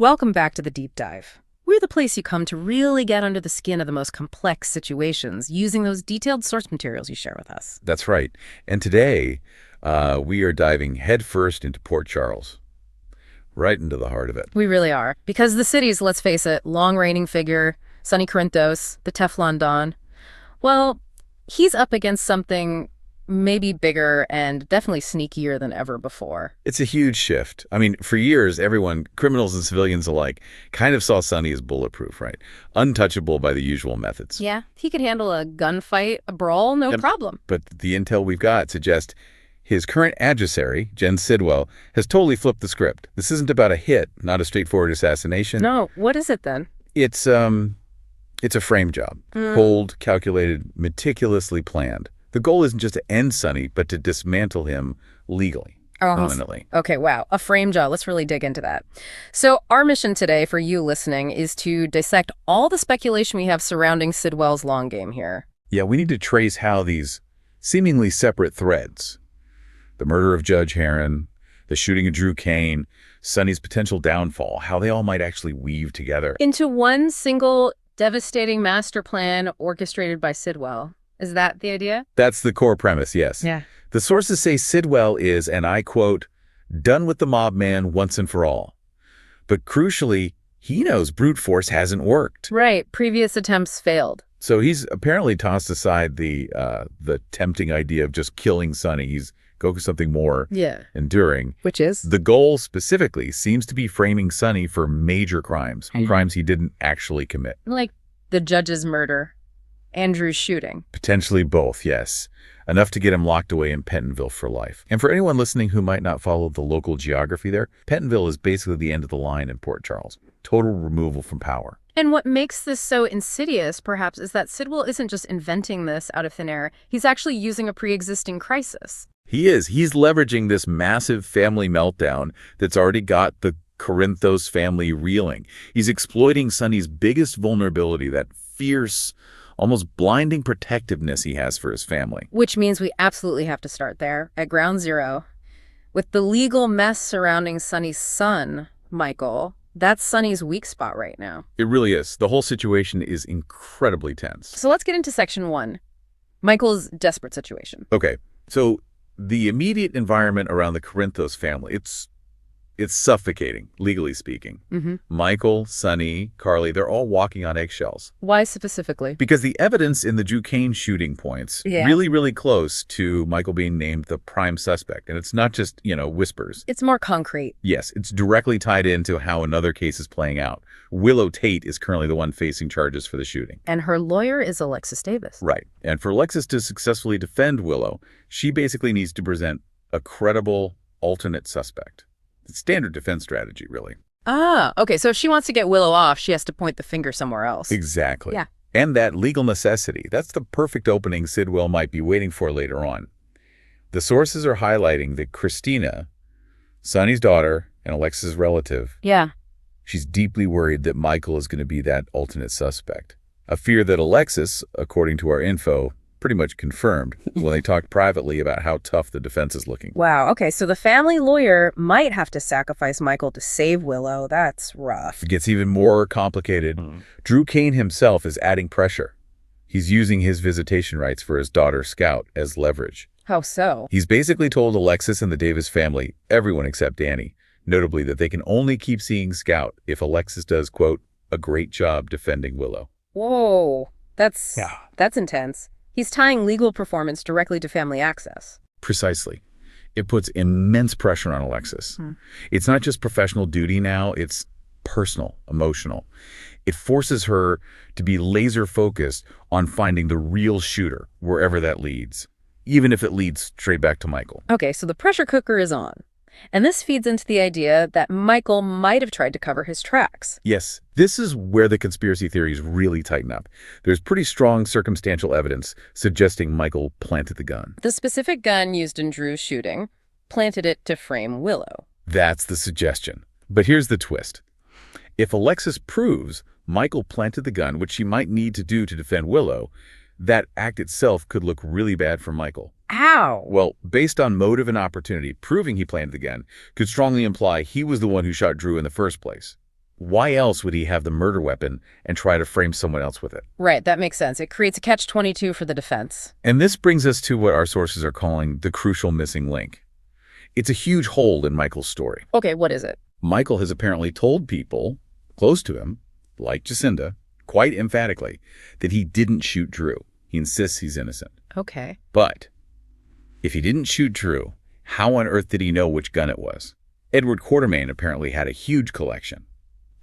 Welcome back to the Deep Dive. We're the place you come to really get under the skin of the most complex situations using those detailed source materials you share with us. That's right. And today, we are diving headfirst into Port Charles, right into the heart of it. We really are. Because the city's, let's face it, long reigning figure, Sonny Corinthos, the Teflon Don, well, he's up against something maybe bigger and definitely sneakier than ever before. It's a huge shift. I mean, for years, everyone, criminals and civilians alike, kind of saw Sonny as bulletproof, right? Untouchable by the usual methods. Yeah, he could handle a gunfight, a brawl, no problem. But the intel we've got suggests his current adversary, Jen Sidwell, has totally flipped the script. This isn't about a hit, not a straightforward assassination. No, what is it then? It's a frame job. Cold, calculated, meticulously planned. The goal isn't just to end Sonny, but to dismantle him legally, permanently. Okay, wow. A frame job. Let's really dig into that. So our mission today for you listening is to dissect all the speculation we have surrounding Sidwell's long game here. Yeah, we need to trace how these seemingly separate threads, the murder of Judge Heron, the shooting of Drew Kane, Sonny's potential downfall, how they all might actually weave together. Into one single devastating master plan orchestrated by Sidwell. Is that the idea? That's the core premise, yes. Yeah. The sources say Sidwell is, and I quote, done with the mob man once and for all. But crucially, he knows brute force hasn't worked. Right. Previous attempts failed. So he's apparently tossed aside the tempting idea of just killing Sonny. He's go for something more enduring. Which is? The goal specifically seems to be framing Sonny for major crimes, crimes he didn't actually commit. Like the judge's murder. Andrew's shooting. Potentially both, yes. Enough to get him locked away in Pentonville for life. And for anyone listening who might not follow the local geography there, Pentonville is basically the end of the line in Port Charles. Total removal from power. And what makes this so insidious, perhaps, is that Sidwell isn't just inventing this out of thin air. He's actually using a pre-existing crisis. He is. He's leveraging this massive family meltdown that's already got the Corinthos family reeling. He's exploiting Sonny's biggest vulnerability, that fierce, almost blinding protectiveness he has for his family. Which means we absolutely have to start there, at ground zero. With the legal mess surrounding Sonny's son, Michael, that's Sonny's weak spot right now. It really is. The whole situation is incredibly tense. So let's get into section 1, Michael's desperate situation. Okay, so the immediate environment around the Corinthos family, it's suffocating, legally speaking. Michael, Sonny, Carly, they're all walking on eggshells. Why specifically? Because the evidence in the Drew Kane shooting points really, really close to Michael being named the prime suspect. And it's not just, whispers. It's more concrete. Yes, it's directly tied into how another case is playing out. Willow Tate is currently the one facing charges for the shooting. And her lawyer is Alexis Davis. Right. And for Alexis to successfully defend Willow, she basically needs to present a credible alternate suspect. Standard defense strategy, really. Ah, okay. So if she wants to get Willow off, she has to point the finger somewhere else. Exactly. Yeah. And that legal necessity, that's the perfect opening Sidwell might be waiting for later on. The sources are highlighting that Christina, Sonny's daughter and Alexis' relative, she's deeply worried that Michael is going to be that alternate suspect. A fear that Alexis, according to our info, pretty much confirmed when they talked privately about how tough the defense is looking. Wow, okay, so the family lawyer might have to sacrifice Michael to save Willow. That's rough. It gets even more complicated. Drew Kane himself is adding pressure. He's using his visitation rights for his daughter, Scout, as leverage. How so? He's basically told Alexis and the Davis family, everyone except Danny, notably that they can only keep seeing Scout if Alexis does, quote, a great job defending Willow. Whoa, that's intense. He's tying legal performance directly to family access. Precisely. It puts immense pressure on Alexis. It's not just professional duty now, it's personal, emotional. It forces her to be laser focused on finding the real shooter, wherever that leads, even if it leads straight back to Michael. Okay, so the pressure cooker is on. And this feeds into the idea that Michael might have tried to cover his tracks. Yes, this is where the conspiracy theories really tighten up. There's pretty strong circumstantial evidence suggesting Michael planted the gun. The specific gun used in Drew's shooting planted it to frame Willow. That's the suggestion. But here's the twist. If Alexis proves Michael planted the gun, which she might need to do to defend Willow, that act itself could look really bad for Michael. Ow! Well, based on motive and opportunity, proving he planted the gun could strongly imply he was the one who shot Drew in the first place. Why else would he have the murder weapon and try to frame someone else with it? Right, that makes sense. It creates a catch-22 for the defense. And this brings us to what our sources are calling the crucial missing link. It's a huge hole in Michael's story. Okay, what is it? Michael has apparently told people close to him, like Jacinda, quite emphatically, that he didn't shoot Drew. He insists he's innocent. Okay. But if he didn't shoot Drew, how on earth did he know which gun it was? Edward Quartermain apparently had a huge collection.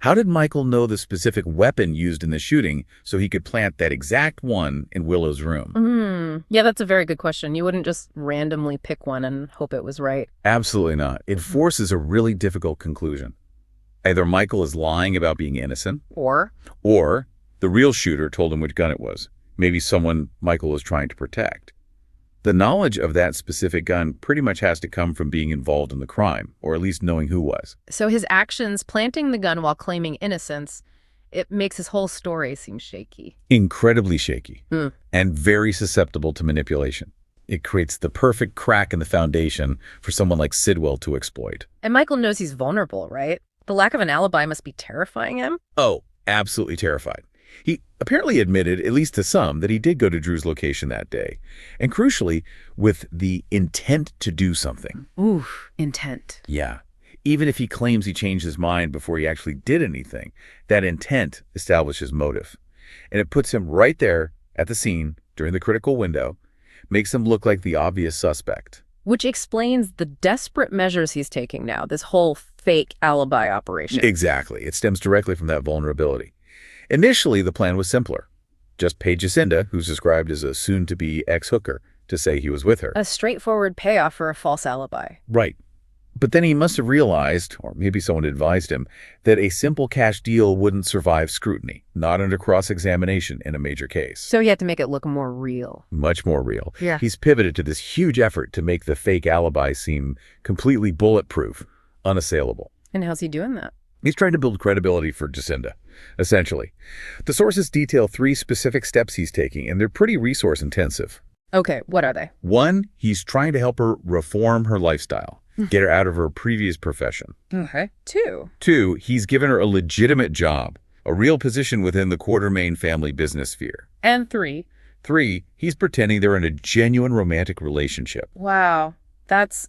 How did Michael know the specific weapon used in the shooting so he could plant that exact one in Willow's room? Yeah, that's a very good question. You wouldn't just randomly pick one and hope it was right. Absolutely not. It forces a really difficult conclusion. Either Michael is lying about being innocent, or the real shooter told him which gun it was. Maybe someone Michael is trying to protect. The knowledge of that specific gun pretty much has to come from being involved in the crime, or at least knowing who was. So his actions, planting the gun while claiming innocence, it makes his whole story seem shaky. Incredibly shaky, and very susceptible to manipulation. It creates the perfect crack in the foundation for someone like Sidwell to exploit. And Michael knows he's vulnerable, right? The lack of an alibi must be terrifying him. Oh, absolutely terrified. He apparently admitted, at least to some, that he did go to Drew's location that day. And crucially, with the intent to do something. Ooh, intent. Yeah. Even if he claims he changed his mind before he actually did anything, that intent establishes motive. And it puts him right there at the scene during the critical window, makes him look like the obvious suspect. Which explains the desperate measures he's taking now, this whole fake alibi operation. Exactly. It stems directly from that vulnerability. Initially, the plan was simpler. Just pay Jacinda, who's described as a soon-to-be ex-hooker, to say he was with her. A straightforward payoff for a false alibi. Right. But then he must have realized, or maybe someone advised him, that a simple cash deal wouldn't survive scrutiny, not under cross-examination in a major case. So he had to make it look more real. Much more real. Yeah. He's pivoted to this huge effort to make the fake alibi seem completely bulletproof, unassailable. And how's he doing that? He's trying to build credibility for Jacinda, essentially. The sources detail 3 specific steps he's taking, and they're pretty resource-intensive. Okay, what are they? 1, he's trying to help her reform her lifestyle, get her out of her previous profession. Okay. 2. 2, he's given her a legitimate job, a real position within the Quartermain family business sphere. And 3. 3, he's pretending they're in a genuine romantic relationship. Wow, that's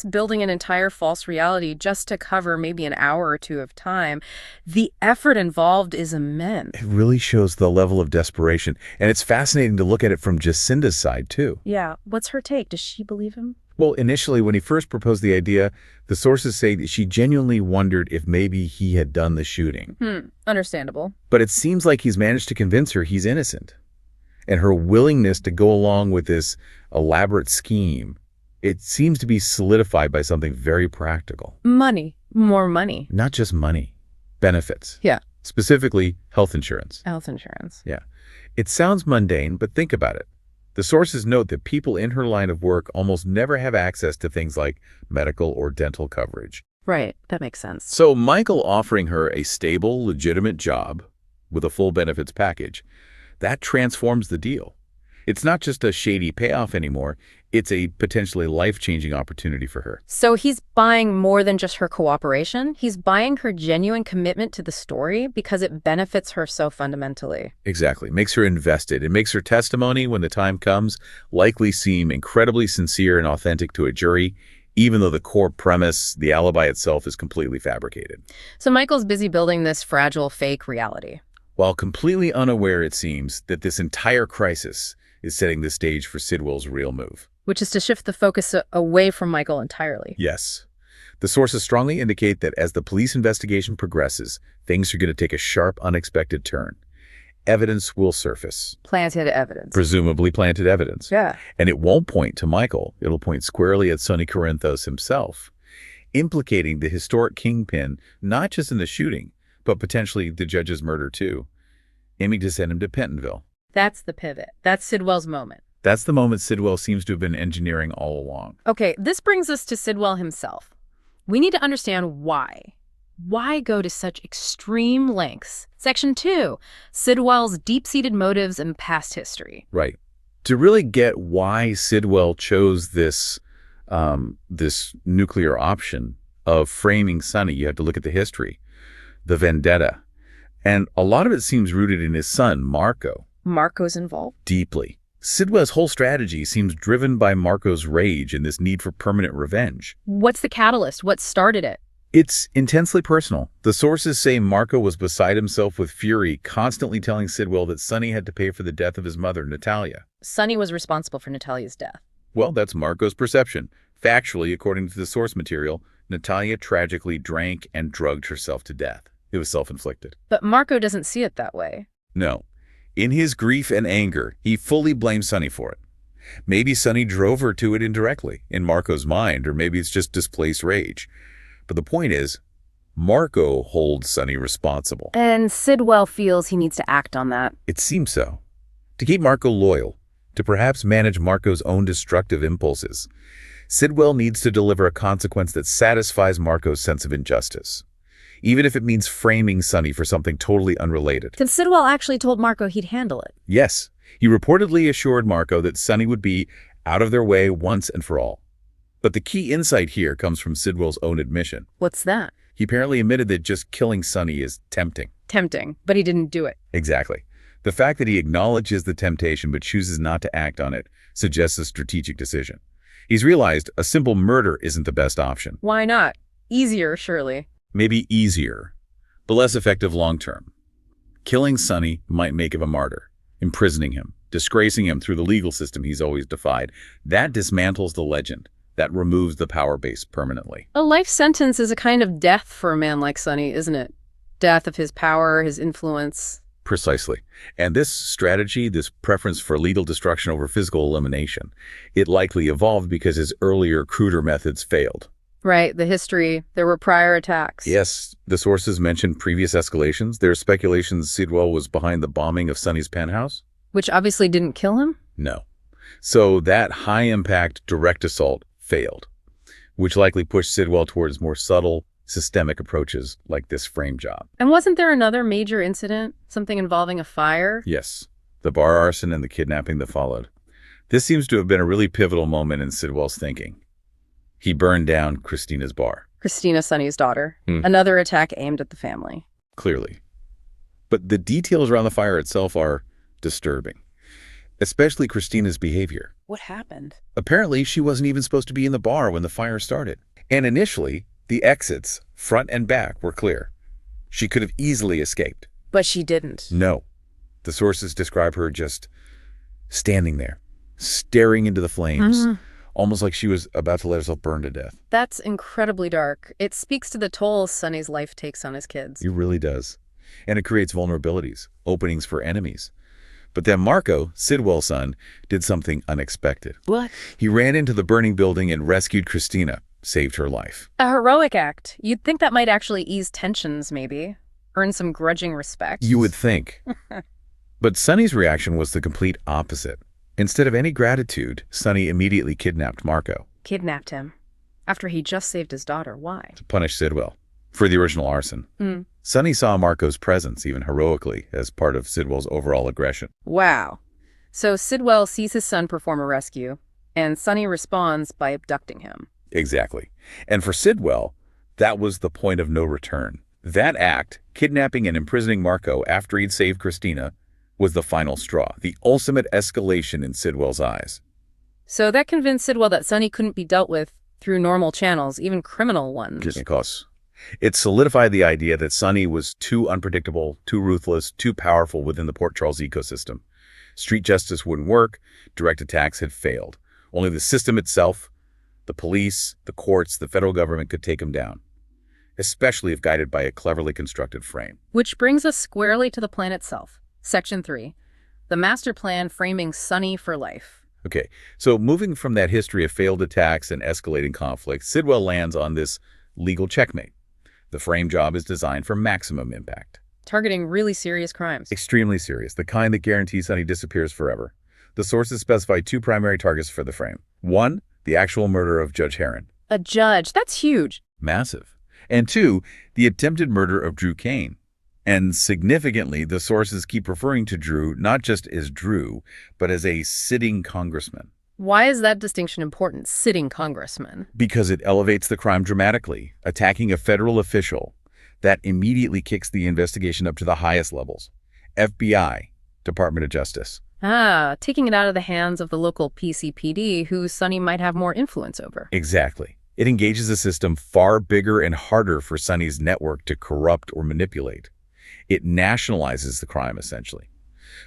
building an entire false reality just to cover maybe an hour or 2 of time. The effort involved is immense. It really shows the level of desperation, and it's fascinating to look at it from Jacinda's side, too. Yeah, what's her take? Does she believe him? Well, initially, when he first proposed the idea, the sources say that she genuinely wondered if maybe he had done the shooting. Understandable. But it seems like he's managed to convince her he's innocent. And her willingness to go along with this elaborate scheme, it seems to be solidified by something very practical. Money. More money. Not just money. Benefits. Yeah. Specifically, health insurance. Health insurance. Yeah. It sounds mundane, but think about it. The sources note that people in her line of work almost never have access to things like medical or dental coverage. Right. That makes sense. So Michael offering her a stable, legitimate job with a full benefits package, that transforms the deal. It's not just a shady payoff anymore. It's a potentially life-changing opportunity for her. So he's buying more than just her cooperation. He's buying her genuine commitment to the story because it benefits her so fundamentally. Exactly. Makes her invested. It makes her testimony, when the time comes, likely seem incredibly sincere and authentic to a jury, even though the core premise, the alibi itself, is completely fabricated. So Michael's busy building this fragile fake reality. While completely unaware, it seems, that this entire crisis is setting the stage for Sidwell's real move. Which is to shift the focus away from Michael entirely. Yes. The sources strongly indicate that as the police investigation progresses, things are going to take a sharp, unexpected turn. Evidence will surface. Planted evidence. Presumably planted evidence. Yeah. And it won't point to Michael. It'll point squarely at Sonny Corinthos himself, implicating the historic kingpin, not just in the shooting, but potentially the judge's murder too, aiming to send him to Pentonville. That's the pivot. That's Sidwell's moment. That's the moment Sidwell seems to have been engineering all along. Okay, this brings us to Sidwell himself. We need to understand why. Why go to such extreme lengths? Section 2, Sidwell's deep-seated motives and past history. Right. To really get why Sidwell chose this nuclear option of framing Sonny, you have to look at the history. the vendetta. And a lot of it seems rooted in his son, Marco. Marco's involved? Deeply. Sidwell's whole strategy seems driven by Marco's rage and this need for permanent revenge. What's the catalyst? What started it? It's intensely personal. The sources say Marco was beside himself with fury, constantly telling Sidwell that Sonny had to pay for the death of his mother, Natalia. Sonny was responsible for Natalia's death. Well, that's Marco's perception. Factually, according to the source material, Natalia tragically drank and drugged herself to death. It was self-inflicted. But Marco doesn't see it that way. No. In his grief and anger, he fully blames Sonny for it. Maybe Sonny drove her to it indirectly, in Marco's mind, or maybe it's just displaced rage. But the point is, Marco holds Sonny responsible. And Sidwell feels he needs to act on that. It seems so. To keep Marco loyal, to perhaps manage Marco's own destructive impulses, Sidwell needs to deliver a consequence that satisfies Marco's sense of injustice, even if it means framing Sonny for something totally unrelated. Because Sidwell actually told Marco he'd handle it. Yes, he reportedly assured Marco that Sonny would be out of their way once and for all. But the key insight here comes from Sidwell's own admission. What's that? He apparently admitted that just killing Sonny is tempting. Tempting, but he didn't do it. Exactly. The fact that he acknowledges the temptation but chooses not to act on it suggests a strategic decision. He's realized a simple murder isn't the best option. Why not? Easier, surely. Maybe easier, but less effective long-term. Killing Sonny might make him a martyr, imprisoning him, disgracing him through the legal system he's always defied. That dismantles the legend. That removes the power base permanently. A life sentence is a kind of death for a man like Sonny, isn't it? Death of his power, his influence. Precisely. And this strategy, this preference for legal destruction over physical elimination, it likely evolved because his earlier, cruder methods failed. Right, the history. There were prior attacks. Yes, the sources mentioned previous escalations. There's speculations Sidwell was behind the bombing of Sonny's penthouse. Which obviously didn't kill him? No. So that high-impact direct assault failed, which likely pushed Sidwell towards more subtle, systemic approaches like this frame job. And wasn't there another major incident? Something involving a fire? Yes, the bar arson and the kidnapping that followed. This seems to have been a really pivotal moment in Sidwell's thinking. He burned down Christina's bar. Christina, Sonny's daughter. Another attack aimed at the family. Clearly. But the details around the fire itself are disturbing, especially Christina's behavior. What happened? Apparently, she wasn't even supposed to be in the bar when the fire started. And initially, the exits, front and back, were clear. She could have easily escaped. But she didn't. No. The sources describe her just standing there, staring into the flames, almost like she was about to let herself burn to death. That's incredibly dark. It speaks to the toll Sonny's life takes on his kids. It really does. And it creates vulnerabilities, openings for enemies. But then Marco, Sidwell's son, did something unexpected. What? He ran into the burning building and rescued Christina, saved her life. A heroic act. You'd think that might actually ease tensions, maybe. Earn some grudging respect. You would think. But Sonny's reaction was the complete opposite. Instead of any gratitude, Sonny immediately kidnapped Marco. Kidnapped him. After he just saved his daughter. Why? To punish Sidwell for the original arson. Sonny saw Marco's presence, even heroically, as part of Sidwell's overall aggression. Wow. So Sidwell sees his son perform a rescue, and Sonny responds by abducting him. Exactly. And for Sidwell, that was the point of no return. That act, kidnapping and imprisoning Marco after he'd saved Christina, was the final straw, the ultimate escalation in Sidwell's eyes. So that convinced Sidwell that Sonny couldn't be dealt with through normal channels, even criminal ones. Because it solidified the idea that Sonny was too unpredictable, too ruthless, too powerful within the Port Charles ecosystem. Street justice wouldn't work, direct attacks had failed. Only the system itself, the police, the courts, the federal government could take him down, especially if guided by a cleverly constructed frame. Which brings us squarely to the plan itself. Section 3, the master plan framing Sonny for life. Okay, so moving from that history of failed attacks and escalating conflict, Sidwell lands on this legal checkmate. The frame job is designed for maximum impact. Targeting really serious crimes. Extremely serious, the kind that guarantees Sonny disappears forever. The sources specify two primary targets for the frame. One, the actual murder of Judge Heron. A judge, that's huge. Massive. And two, the attempted murder of Drew Kane. And significantly, the sources keep referring to Drew not just as Drew, but as a sitting congressman. Why is that distinction important, sitting congressman? Because it elevates the crime dramatically. Attacking a federal official, That immediately kicks the investigation up to the highest levels. FBI, Department of Justice. Taking it out of the hands of the local PCPD, who Sonny might have more influence over. Exactly. It engages a system far bigger and harder for Sonny's network to corrupt or manipulate. It nationalizes the crime, essentially.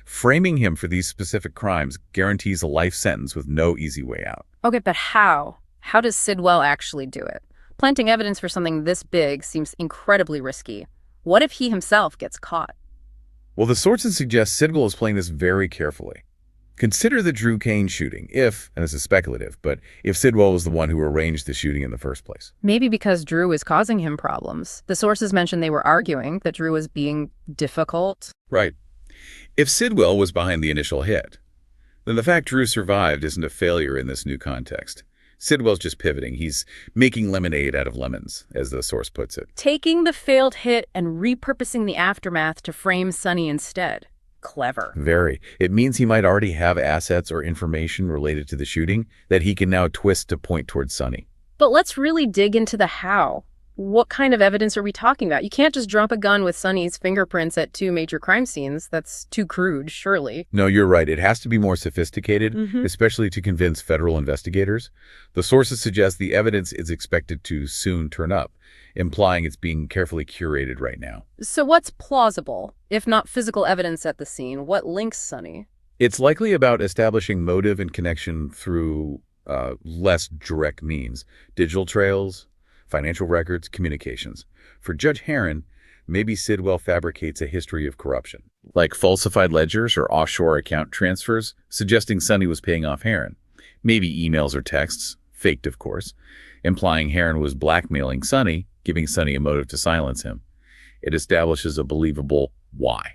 Framing him for these specific crimes guarantees a life sentence with no easy way out. Okay, but how? How does Sidwell actually do it? Planting evidence for something this big seems incredibly risky. What if he himself gets caught? Well, the sources suggest Sidwell is playing this very carefully. Consider the Drew Kane shooting, if, and this is speculative, but if Sidwell was the one who arranged the shooting in the first place. Maybe because Drew is causing him problems. The sources mentioned they were arguing that Drew was being difficult. Right. If Sidwell was behind the initial hit, then the fact Drew survived isn't a failure in this new context. Sidwell's just pivoting. He's making lemonade out of lemons, as the source puts it. Taking the failed hit and repurposing the aftermath to frame Sonny instead. Clever. Very. It means he might already have assets or information related to the shooting that he can now twist to point towards Sonny. But let's really dig into the how. What kind of evidence are we talking about? You can't just drop a gun with Sonny's fingerprints at two major crime scenes. That's too crude, surely. No, you're right. It has to be more sophisticated, especially to convince federal investigators. The sources suggest the evidence is expected to soon turn up, implying it's being carefully curated right now. So what's plausible? If not physical evidence at the scene, what links Sonny? It's likely about establishing motive and connection through less direct means. Digital trails, financial records, communications. For Judge Herron, maybe Sidwell fabricates a history of corruption, like falsified ledgers or offshore account transfers, suggesting Sonny was paying off Herron. Maybe emails or texts, faked of course, implying Herron was blackmailing Sonny, giving Sonny a motive to silence him. It establishes a believable why.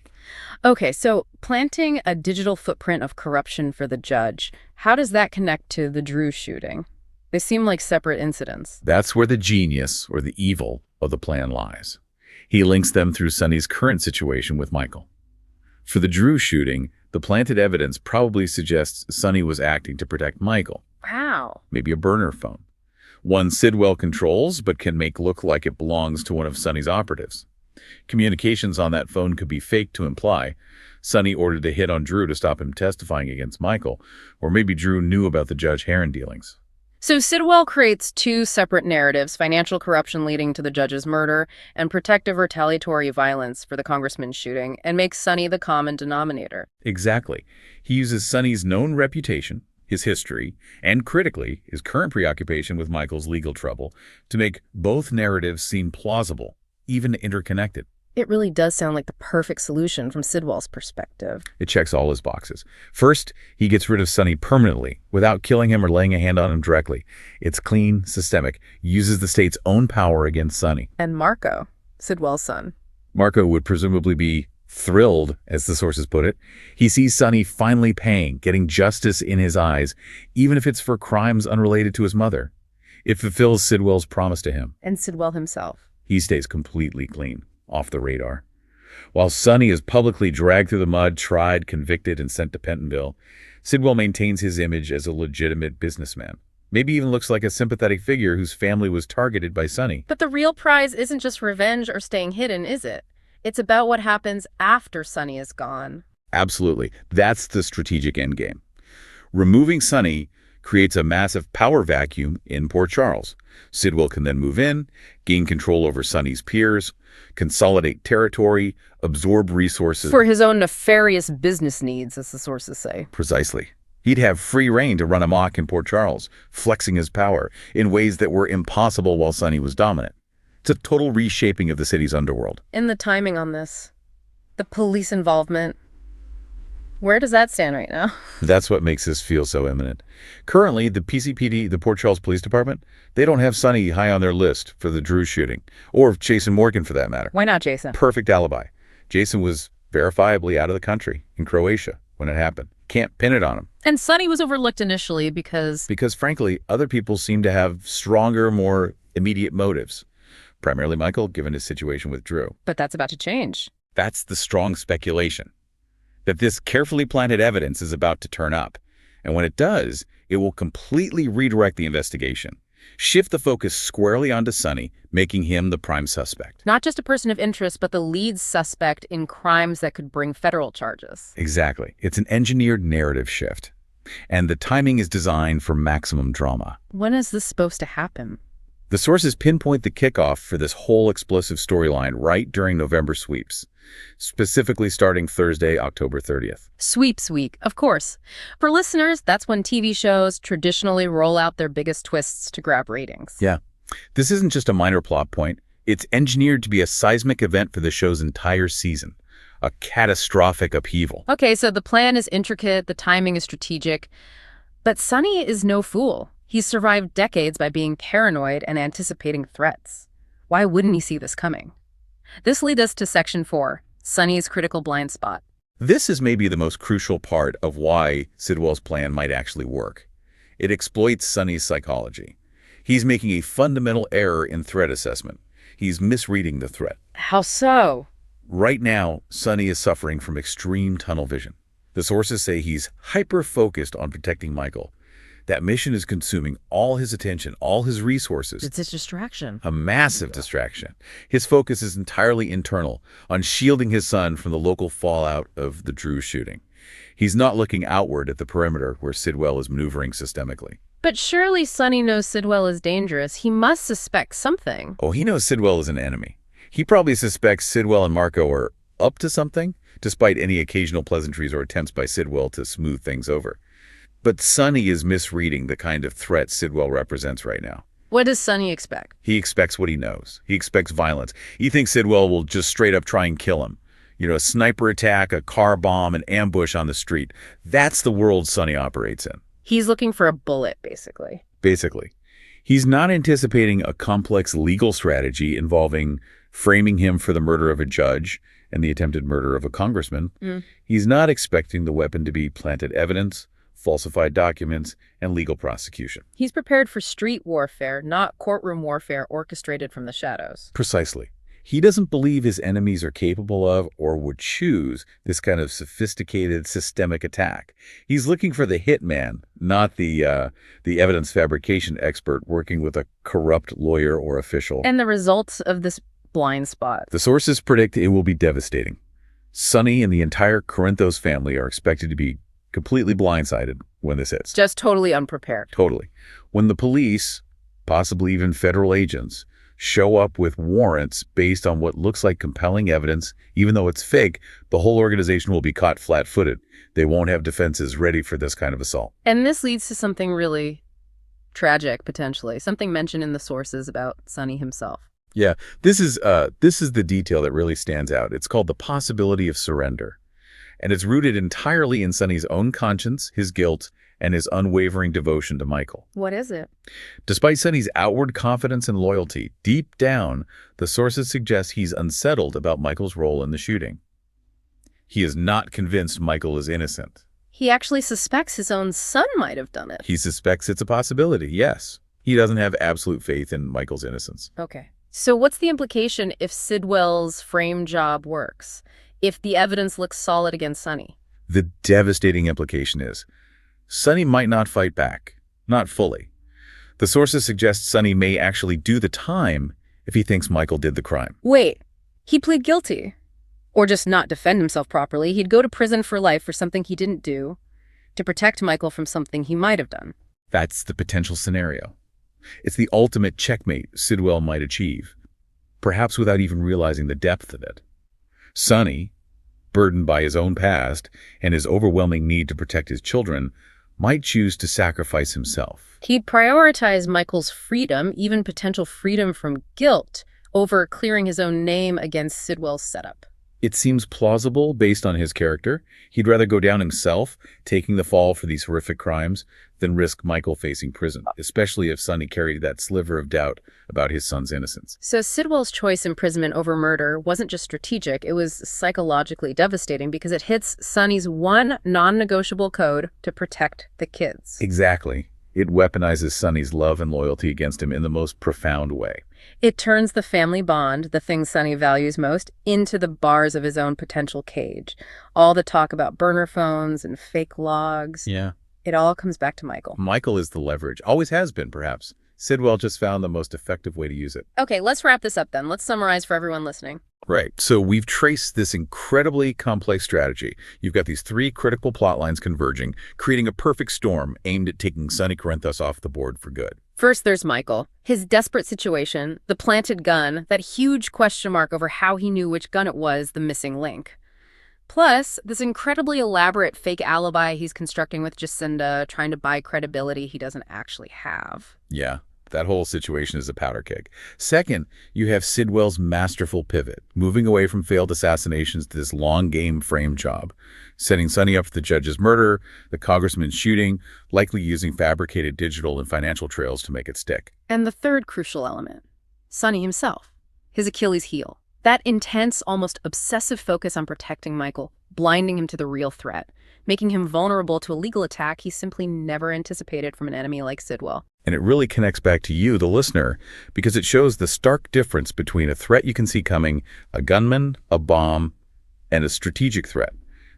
Okay, so planting a digital footprint of corruption for the judge, how does that connect to the Drew shooting? They seem like separate incidents. That's where the genius or the evil of the plan lies. He links them through Sonny's current situation with Michael. For the Drew shooting, the planted evidence probably suggests Sonny was acting to protect Michael. Wow. Maybe a burner phone. One Sidwell controls, but can make look like it belongs to one of Sonny's operatives. Communications on that phone could be faked to imply Sonny ordered a hit on Drew to stop him testifying against Michael, or maybe Drew knew about the Judge Herron dealings. So Sidwell creates two separate narratives, financial corruption leading to the judge's murder and protective retaliatory violence for the congressman's shooting, and makes Sonny the common denominator. Exactly. He uses Sonny's known reputation, his history, and critically, his current preoccupation with Michael's legal trouble to make both narratives seem plausible, even interconnected. It really does sound like the perfect solution from Sidwell's perspective. It checks all his boxes. First, he gets rid of Sonny permanently, without killing him or laying a hand on him directly. It's clean, systemic, uses the state's own power against Sonny. And Marco, Sidwell's son. Marco would presumably be thrilled, as the sources put it. He sees Sonny finally paying, getting justice in his eyes, even if it's for crimes unrelated to his mother. It fulfills Sidwell's promise to him. And Sidwell himself. He stays completely clean, off the radar. While Sonny is publicly dragged through the mud, tried, convicted, and sent to Pentonville, Sidwell maintains his image as a legitimate businessman. Maybe even looks like a sympathetic figure whose family was targeted by Sonny. But the real prize isn't just revenge or staying hidden, is it? It's about what happens after Sonny is gone. Absolutely. That's the strategic endgame. Removing Sonny creates a massive power vacuum in Port Charles. Sidwell can then move in, gain control over Sonny's peers, consolidate territory, absorb resources. For his own nefarious business needs, as the sources say. Precisely. He'd have free rein to run amok in Port Charles, flexing his power in ways that were impossible while Sonny was dominant. It's a total reshaping of the city's underworld. And the timing on this, the police involvement, where does that stand right now? That's what makes this feel so imminent. Currently, the PCPD, the Port Charles Police Department, they don't have Sonny high on their list for the Drew shooting, or Jason Morgan for that matter. Why not Jason? Perfect alibi. Jason was verifiably out of the country, in Croatia, when it happened. Can't pin it on him. And Sonny was overlooked initially because... Because, frankly, other people seem to have stronger, more immediate motives. Primarily Michael, given his situation with Drew. But that's about to change. That's the strong speculation. That this carefully planted evidence is about to turn up. And when it does, it will completely redirect the investigation. Shift the focus squarely onto Sonny, making him the prime suspect. Not just a person of interest, but the lead suspect in crimes that could bring federal charges. Exactly. It's an engineered narrative shift. And the timing is designed for maximum drama. When is this supposed to happen? The sources pinpoint the kickoff for this whole explosive storyline right during November sweeps, specifically starting Thursday, October 30th. Sweeps week, of course. For listeners, that's when TV shows traditionally roll out their biggest twists to grab ratings. Yeah. This isn't just a minor plot point. It's engineered to be a seismic event for the show's entire season. A catastrophic upheaval. Okay, so the plan is intricate, the timing is strategic, but Sonny is no fool. He's survived decades by being paranoid and anticipating threats. Why wouldn't he see this coming? This leads us to Section 4, Sonny's critical blind spot. This is maybe the most crucial part of why Sidwell's plan might actually work. It exploits Sonny's psychology. He's making a fundamental error in threat assessment. He's misreading the threat. How so? Right now, Sonny is suffering from extreme tunnel vision. The sources say he's hyper-focused on protecting Michael. That mission is consuming all his attention, all his resources. It's a distraction. A massive distraction. His focus is entirely internal, on shielding his son from the local fallout of the Drew shooting. He's not looking outward at the perimeter where Sidwell is maneuvering systemically. But surely Sonny knows Sidwell is dangerous. He must suspect something. Oh, he knows Sidwell is an enemy. He probably suspects Sidwell and Marco are up to something, despite any occasional pleasantries or attempts by Sidwell to smooth things over. But Sonny is misreading the kind of threat Sidwell represents right now. What does Sonny expect? He expects what he knows. He expects violence. He thinks Sidwell will just straight up try and kill him. You know, a sniper attack, a car bomb, an ambush on the street. That's the world Sonny operates in. He's looking for a bullet, basically. Basically. He's not anticipating a complex legal strategy involving framing him for the murder of a judge and the attempted murder of a congressman. He's not expecting the weapon to be planted evidence, falsified documents, and legal prosecution. He's prepared for street warfare, not courtroom warfare orchestrated from the shadows. Precisely. He doesn't believe his enemies are capable of or would choose this kind of sophisticated systemic attack. He's looking for the hitman, not the evidence fabrication expert working with a corrupt lawyer or official. And the results of this blind spot. The sources predict it will be devastating. Sonny and the entire Corinthos family are expected to be completely blindsided when this hits. Just totally unprepared. Totally. When the police, possibly even federal agents, show up with warrants based on what looks like compelling evidence, even though it's fake, the whole organization will be caught flat-footed. They won't have defenses ready for this kind of assault. And this leads to something really tragic, potentially. Something mentioned in the sources about Sonny himself. Yeah, this is the detail that really stands out. It's called the possibility of surrender. And it's rooted entirely in Sonny's own conscience, his guilt, and his unwavering devotion to Michael. What is it? Despite Sonny's outward confidence and loyalty, deep down, the sources suggest he's unsettled about Michael's role in the shooting. He is not convinced Michael is innocent. He actually suspects his own son might have done it. He suspects it's a possibility, yes. He doesn't have absolute faith in Michael's innocence. Okay. So what's the implication if Sidwell's frame job works? If the evidence looks solid against Sonny? The devastating implication is Sonny might not fight back. Not fully. The sources suggest Sonny may actually do the time if he thinks Michael did the crime. Wait, he'd plead guilty? Or just not defend himself properly? He'd go to prison for life for something he didn't do to protect Michael from something he might have done. That's the potential scenario. It's the ultimate checkmate Sidwell might achieve, perhaps without even realizing the depth of it. Sonny, burdened by his own past and his overwhelming need to protect his children, might choose to sacrifice himself. He'd prioritize Michael's freedom, even potential freedom from guilt, over clearing his own name against Sidwell's setup. It seems plausible based on his character. He'd rather go down himself, taking the fall for these horrific crimes, than risk Michael facing prison, especially if Sonny carried that sliver of doubt about his son's innocence. So Sidwell's choice imprisonment over murder wasn't just strategic, it was psychologically devastating because it hits Sonny's one non-negotiable code to protect the kids. Exactly. It weaponizes Sonny's love and loyalty against him in the most profound way. It turns the family bond, the thing Sonny values most, into the bars of his own potential cage. All the talk about burner phones and fake logs. Yeah. It all comes back to Michael. Michael is the leverage, always has been, perhaps. Sidwell just found the most effective way to use it. Okay, let's wrap this up then. Let's summarize for everyone listening. Right. So we've traced this incredibly complex strategy. You've got these three critical plot lines converging, creating a perfect storm aimed at taking Sonny Corinthos off the board for good. First, there's Michael. His desperate situation, the planted gun, that huge question mark over how he knew which gun it was, the missing link. Plus, this incredibly elaborate fake alibi he's constructing with Jacinda, trying to buy credibility he doesn't actually have. Yeah, that whole situation is a powder keg. Second, you have Sidwell's masterful pivot, moving away from failed assassinations to this long game frame job, setting Sonny up for the judge's murder, the congressman's shooting, likely using fabricated digital and financial trails to make it stick. And the third crucial element, Sonny himself, his Achilles heel. That intense, almost obsessive focus on protecting Michael, blinding him to the real threat, making him vulnerable to a legal attack he simply never anticipated from an enemy like Sidwell. And it really connects back to you, the listener, because it shows the stark difference between a threat you can see coming, a gunman, a bomb, and a strategic threat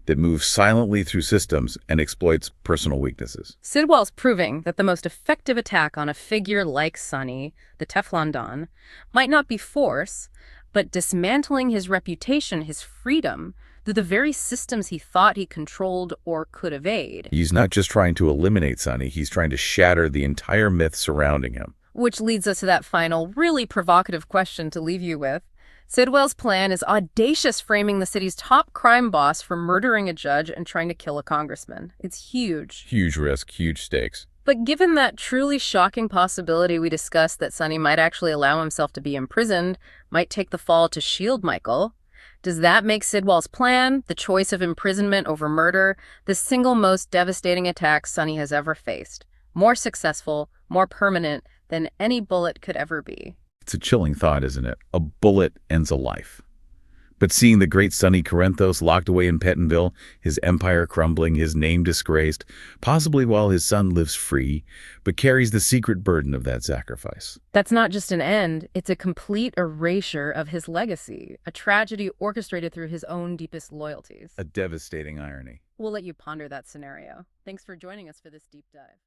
that moves silently through systems and exploits personal weaknesses. Sidwell's proving that the most effective attack on a figure like Sonny, the Teflon Don, might not be force, but dismantling his reputation, his freedom, through the very systems he thought he controlled or could evade. He's not just trying to eliminate Sonny, he's trying to shatter the entire myth surrounding him. Which leads us to that final, really provocative question to leave you with. Sidwell's plan is audacious, framing the city's top crime boss for murdering a judge and trying to kill a congressman. It's huge. Huge risk, huge stakes. But given that truly shocking possibility we discussed that Sonny might actually allow himself to be imprisoned, might take the fall to shield Michael, does that make Sidwell's plan, the choice of imprisonment over murder, the single most devastating attack Sonny has ever faced, more successful, more permanent than any bullet could ever be? It's a chilling thought, isn't it? A bullet ends a life. But seeing the great Sonny Corinthos locked away in Pentonville, his empire crumbling, his name disgraced, possibly while his son lives free, but carries the secret burden of that sacrifice. That's not just an end, it's a complete erasure of his legacy, a tragedy orchestrated through his own deepest loyalties. A devastating irony. We'll let you ponder that scenario. Thanks for joining us for this deep dive.